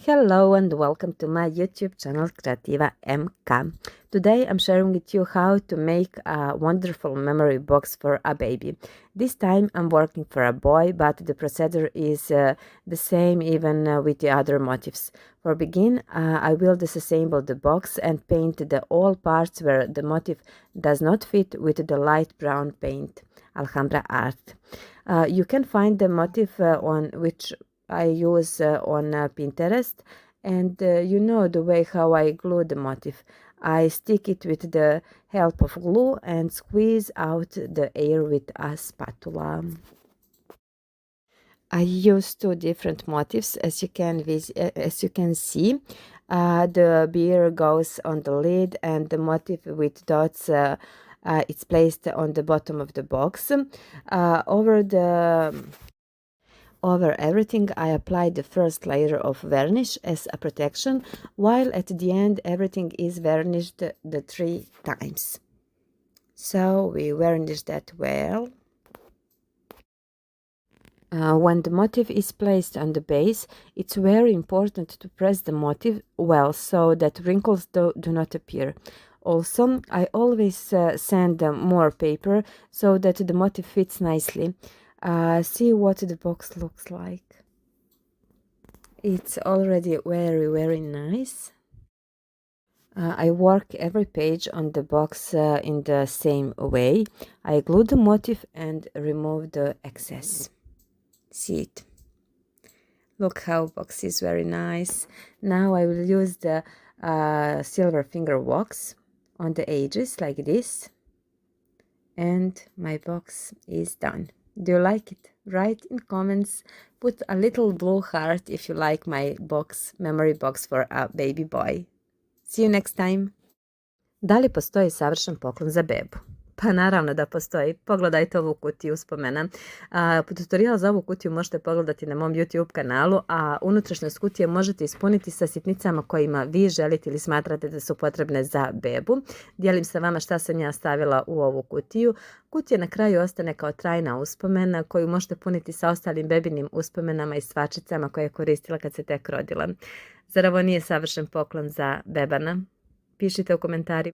Hello and welcome to my YouTube channel Creativa MK. Today I'm sharing with you how to make a wonderful memory box for a baby. This time I'm working for a boy, but the procedure is the same even with the other motifs. For begin, I will disassemble the box and paint the all parts where the motif does not fit with the light brown paint, Alhambra art. You can find the motif on which I use on Pinterest, and you know the way how I glue the motif. I stick it with the help of glue and squeeze out the air with a spatula. I use two different motifs as you can see. The beer goes on the lid and the motif with dots it's placed on the bottom of the box. Over everything, I apply the first layer of varnish as a protection, while at the end everything is varnished the 3 times. So we varnish that well. When the motif is placed on the base, it's very important to press the motif well so that wrinkles do not appear. Also, I always sand more paper so that the motif fits nicely. See what the box looks like. It's already very nice. I work every page on the box in the same way. I glue the motif and remove the excess. See it. Look how box is very nice. Now I will use the silver finger wax on the edges like this. And my box is done. Do you like it? Write in comments. Put a little blue heart if you like my box, memory box for a baby boy. See you next time. Da li postoji savršen poklon za bebu? Pa naravno da postoji. Pogledajte ovu kutiju uspomena. Tutorial za ovu kutiju možete pogledati na mom YouTube kanalu, a unutrašnjost kutije možete ispuniti sa sitnicama kojima vi želite ili smatrate da su potrebne za bebu. Dijelim sa vama šta sam ja stavila u ovu kutiju. Kutija na kraju ostane kao trajna uspomena koju možete puniti sa ostalim bebinim uspomenama i stvačicama koje je koristila kad se tek rodila. Zar ovo nije savršen poklon za bebana? Pišite u komentarima.